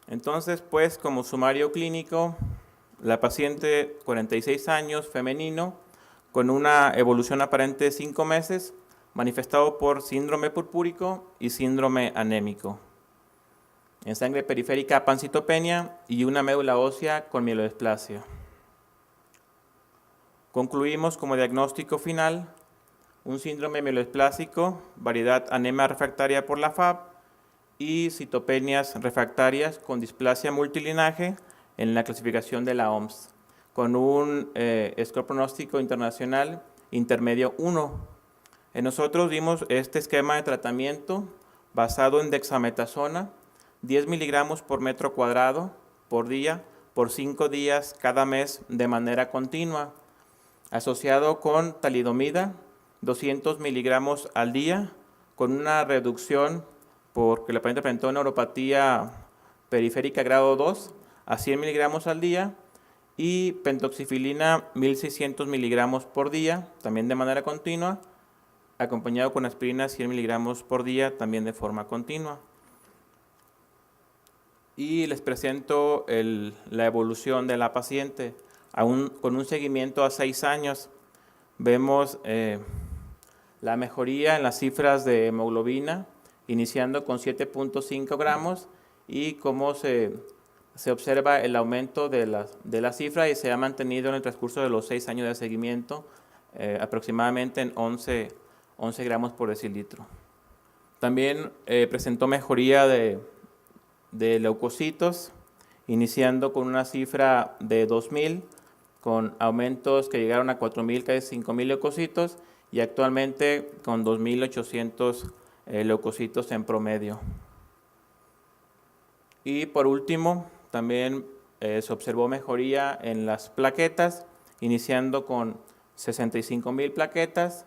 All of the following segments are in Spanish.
Entonces, pues, como sumario clínico, la paciente 46 años, femenino, con una evolución aparente de 5 meses, manifestado por síndrome purpúrico y síndrome anémico. En sangre periférica pancitopenia y una médula ósea con mielodisplasia. Concluimos como diagnóstico final un síndrome mielodisplásico, variedad anemia refractaria por la FAB y citopenias refractarias con displasia multilinaje en la clasificación de la OMS, con un score pronóstico internacional intermedio 1. Nosotros dimos este esquema de tratamiento basado en dexametasona, 10 miligramos por metro cuadrado por día, por 5 días cada mes de manera continua, asociado con talidomida, 200 miligramos al día, con una reducción porque la paciente presentó neuropatía periférica grado 2 a 100 miligramos al día y pentoxifilina 1600 miligramos por día, también de manera continua, acompañado con aspirina 100 miligramos por día, también de forma continua. Y les presento la evolución de la paciente con un seguimiento a 6 años. Vemos la mejoría en las cifras de hemoglobina, iniciando con 7.5 gramos y cómo se observa el aumento de la cifra y se ha mantenido en el transcurso de los 6 años de seguimiento aproximadamente en 11 gramos por decilitro. También presentó mejoría de leucocitos, iniciando con una cifra de 2000, con aumentos que llegaron a 4000, casi 5000 leucocitos, y actualmente con 2800 leucocitos en promedio. Y por último, también se observó mejoría en las plaquetas, iniciando con 65,000 plaquetas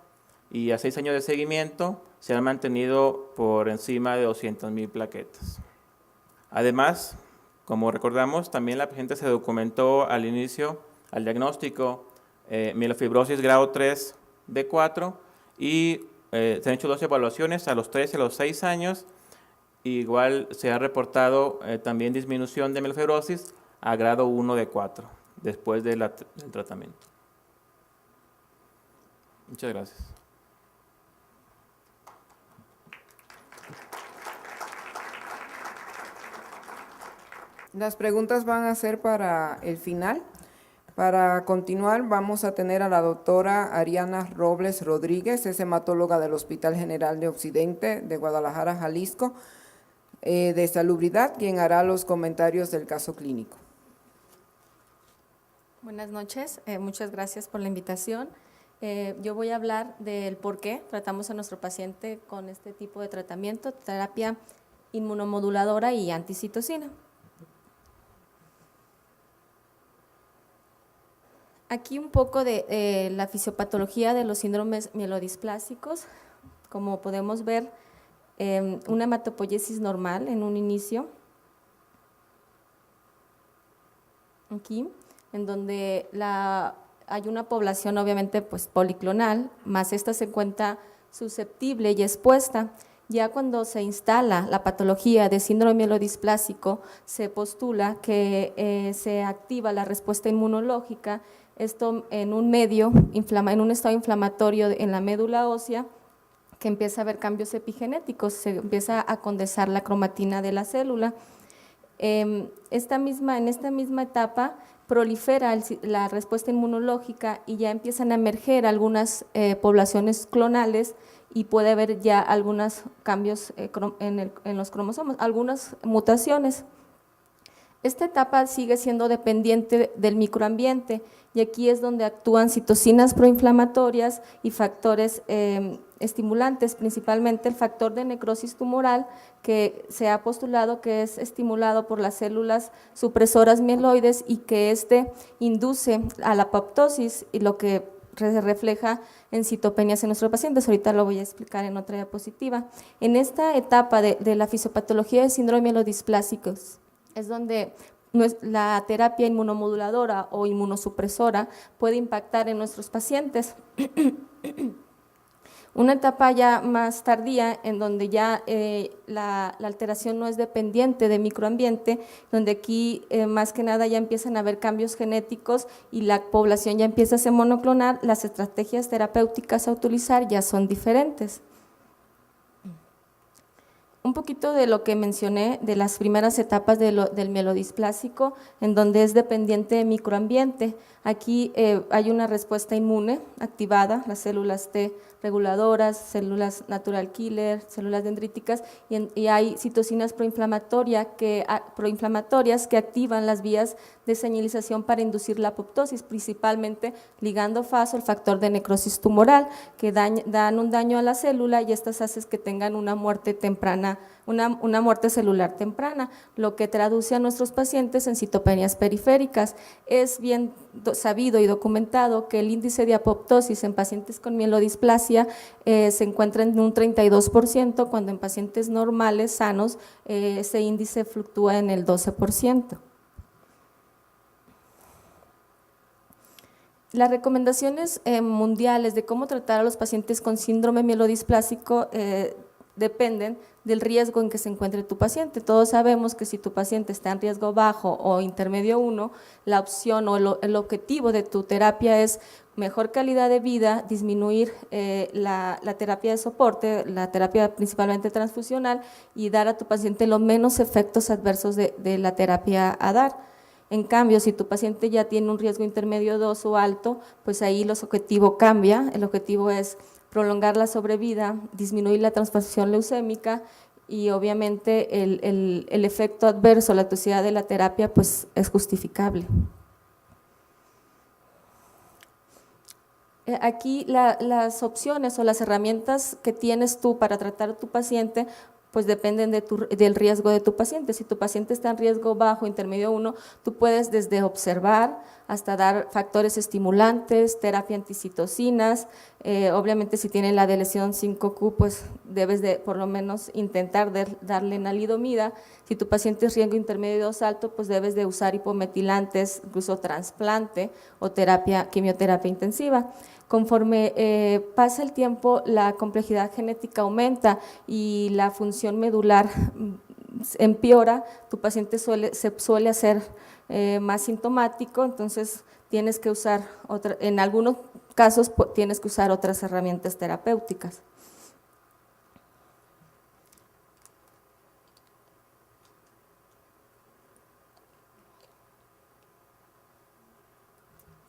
y a 6 años de seguimiento se han mantenido por encima de 200,000 plaquetas. Además, como recordamos, también la paciente se documentó al inicio, al diagnóstico, mielofibrosis grado 3 de 4 y se han hecho 2 evaluaciones a los 3 y a los 6 años. Igual se ha reportado también disminución de mielofibrosis a grado 1 de 4 después del tratamiento. Muchas gracias. Las preguntas van a ser para el final. Para continuar, vamos a tener a la doctora Ariana Robles Rodríguez, es hematóloga del Hospital General de Occidente de Guadalajara, Jalisco, de salubridad, quien hará los comentarios del caso clínico. Buenas noches, muchas gracias por la invitación. Yo voy a hablar del por qué tratamos a nuestro paciente con este tipo de tratamiento, terapia inmunomoduladora y anticitocina. Aquí un poco de la fisiopatología de los síndromes mielodisplásicos. Como podemos ver, una hematopoiesis normal en un inicio, aquí, en donde hay una población obviamente pues policlonal, más esta se encuentra susceptible y expuesta. Ya cuando se instala la patología de síndrome mielodisplásico, se postula que se activa la respuesta inmunológica, esto en un medio, en un estado inflamatorio en la médula ósea, que empieza a haber cambios epigenéticos, se empieza a condensar la cromatina de la célula. En esta misma etapa prolifera la respuesta inmunológica y ya empiezan a emerger algunas poblaciones clonales y puede haber ya algunos cambios en los cromosomas, algunas mutaciones. Esta etapa sigue siendo dependiente del microambiente y aquí es donde actúan citocinas proinflamatorias y factores estimulantes, principalmente el factor de necrosis tumoral, que se ha postulado que es estimulado por las células supresoras mieloides y que induce a la apoptosis y lo que se refleja en citopenias en nuestros pacientes. Ahorita lo voy a explicar en otra diapositiva. En esta etapa de la fisiopatología de síndrome mielodisplásicos es donde la terapia inmunomoduladora o inmunosupresora puede impactar en nuestros pacientes. Una etapa ya más tardía, en donde ya la alteración no es dependiente de microambiente, donde aquí más que nada ya empiezan a haber cambios genéticos y la población ya empieza a ser monoclonal, las estrategias terapéuticas a utilizar ya son diferentes. Un poquito de lo que mencioné de las primeras etapas del mielodisplásico, en donde es dependiente de microambiente. Aquí hay una respuesta inmune activada, las células T reguladoras, células natural killer, células dendríticas, y hay citocinas proinflamatorias que activan las vías de señalización para inducir la apoptosis, principalmente ligando FAS o el factor de necrosis tumoral, que dan un daño a la célula y estas hacen que tengan una muerte temprana, una muerte celular temprana, lo que traduce a nuestros pacientes en citopenias periféricas. Es bien sabido y documentado que el índice de apoptosis en pacientes con mielodisplasia se encuentra en un 32%, cuando en pacientes normales, sanos, ese índice fluctúa en el 12%. Las recomendaciones mundiales de cómo tratar a los pacientes con síndrome mielodisplásico dependen del riesgo en que se encuentre tu paciente. Todos sabemos que si tu paciente está en riesgo bajo o intermedio 1, la opción o el objetivo de tu terapia es mejor calidad de vida, disminuir la terapia de soporte, la terapia principalmente transfusional, y dar a tu paciente los menos efectos adversos de la terapia a dar. En cambio, si tu paciente ya tiene un riesgo intermedio 2 o alto, pues ahí el objetivo cambia. El objetivo es prolongar la sobrevida, disminuir la transfusión leucémica y obviamente el efecto adverso, la toxicidad de la terapia, pues es justificable. Aquí las opciones o las herramientas que tienes tú para tratar a tu paciente pues dependen del riesgo de tu paciente. Si tu paciente está en riesgo bajo, intermedio 1, tú puedes desde observar hasta dar factores estimulantes, terapia anticitocinas. Obviamente si tiene la de lesión 5Q, pues debes de por lo menos intentar darle nalidomida. Si tu paciente es riesgo intermedio 2 alto, pues debes de usar hipometilantes, incluso trasplante o quimioterapia intensiva. Conforme pasa el tiempo, la complejidad genética aumenta y la función medular empeora, tu paciente se suele hacer más sintomático, entonces tienes que usar en algunos casos tienes que usar otras herramientas terapéuticas.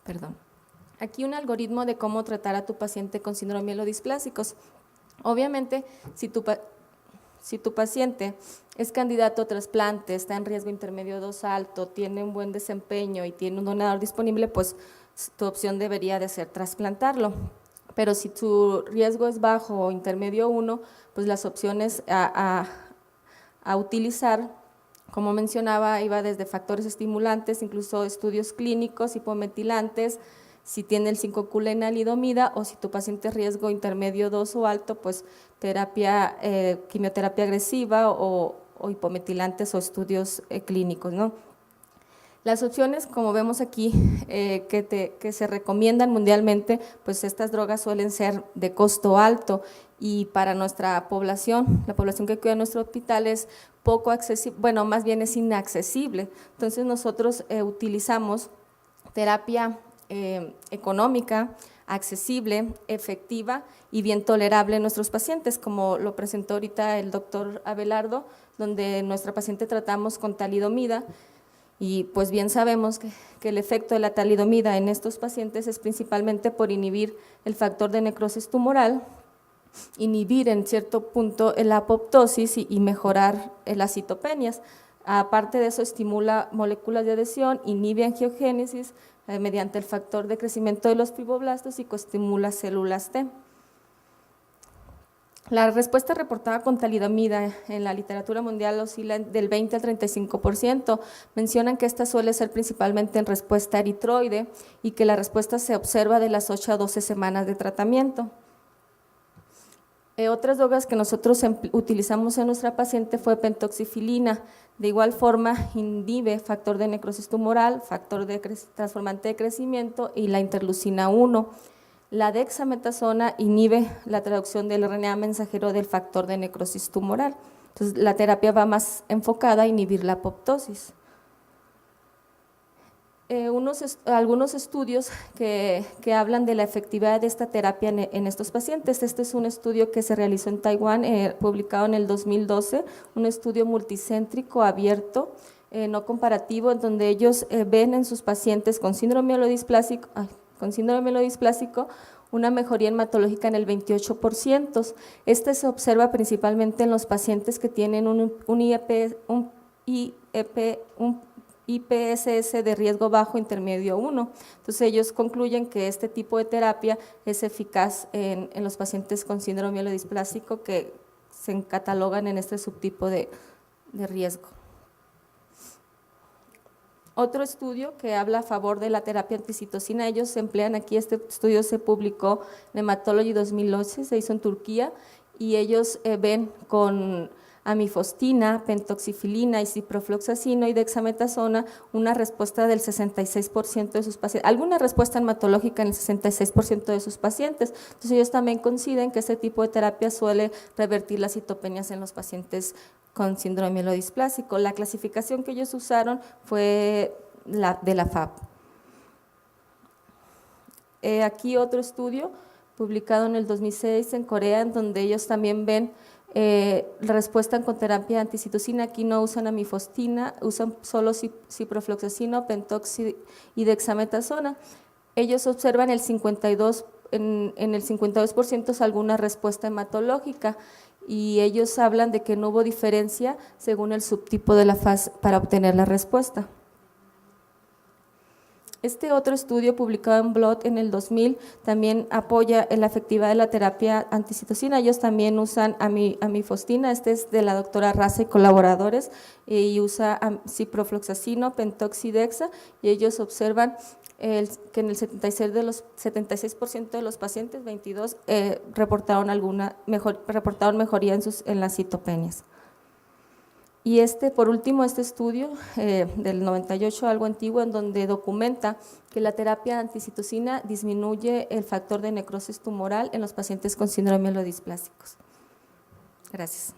Perdón. Aquí un algoritmo de cómo tratar a tu paciente con síndrome mielodisplásico. Obviamente, si tu paciente es candidato a trasplante, está en riesgo intermedio 2 alto, tiene un buen desempeño y tiene un donador disponible, pues tu opción debería de ser trasplantarlo. Pero si tu riesgo es bajo o intermedio 1, pues las opciones a utilizar, como mencionaba, iba desde factores estimulantes, incluso estudios clínicos, hipometilantes, si tiene el 5Q lenalidomida, o si tu paciente es riesgo intermedio 2 o alto, pues quimioterapia agresiva o hipometilantes o estudios clínicos, ¿no? Las opciones, como vemos aquí, que se recomiendan mundialmente, pues estas drogas suelen ser de costo alto y para nuestra población, la población que cuida en nuestro hospital es poco accesible, bueno, más bien es inaccesible. Entonces nosotros utilizamos terapia económica, accesible, efectiva y bien tolerable en nuestros pacientes, como lo presentó ahorita el doctor Abelardo, donde nuestra paciente tratamos con talidomida. Y pues bien sabemos que el efecto de la talidomida en estos pacientes es principalmente por inhibir el factor de necrosis tumoral, inhibir en cierto punto la apoptosis y mejorar las citopenias. Aparte de eso, estimula moléculas de adhesión, inhibe angiogénesis mediante el factor de crecimiento de los fibroblastos y coestimula células T. La respuesta reportada con talidomida en la literatura mundial oscila del 20 al 35%. Mencionan que esta suele ser principalmente en respuesta eritroide y que la respuesta se observa de las 8 a 12 semanas de tratamiento. Otras drogas que nosotros utilizamos en nuestra paciente fue pentoxifilina. De igual forma, inhibe factor de necrosis tumoral, factor de transformante de crecimiento y la interleucina 1. La dexametasona inhibe la traducción del RNA mensajero del factor de necrosis tumoral. Entonces, la terapia va más enfocada a inhibir la apoptosis. Algunos estudios que hablan de la efectividad de esta terapia en estos pacientes. Este es un estudio que se realizó en Taiwán, publicado en el 2012, un estudio multicéntrico abierto, no comparativo, en donde ellos ven en sus pacientes con síndrome mielodisplásico, una mejoría hematológica en el 28%. Este se observa principalmente en los pacientes que tienen un IPSS de riesgo bajo intermedio 1. Entonces ellos concluyen que este tipo de terapia es eficaz en los pacientes con síndrome mielodisplásico que se catalogan en este subtipo de riesgo. Otro estudio que habla a favor de la terapia anticitocina, ellos emplean aquí, este estudio se publicó en Hematology 2011, se hizo en Turquía, y ellos ven con amifostina, pentoxifilina y ciprofloxacino y dexametasona una respuesta del 66% de sus pacientes, alguna respuesta hematológica en el 66% de sus pacientes. Entonces ellos también coinciden que este tipo de terapia suele revertir las citopenias en los pacientes con síndrome mielodisplásico. La clasificación que ellos usaron fue de la FAB. Aquí otro estudio publicado en el 2006 en Corea, en donde ellos también ven la respuesta con terapia anticitocina. Aquí no usan amifostina, usan solo ciprofloxacino, pentoxi y dexametasona. Ellos observan en el 52% alguna respuesta hematológica, y ellos hablan de que no hubo diferencia según el subtipo de la fase para obtener la respuesta. Este otro estudio publicado en Blood en el 2000 también apoya la efectividad de la terapia anticitocina. Ellos también usan amifostina, este es de la doctora Raza y colaboradores, y usa ciprofloxacino, pentoxidexa, y ellos observan que en el 76% de los pacientes, 22, reportaron mejoría en las citopenias. Y por último, este estudio del 98, algo antiguo, en donde documenta que la terapia anticitocina disminuye el factor de necrosis tumoral en los pacientes con síndrome mielodisplásicos. Gracias.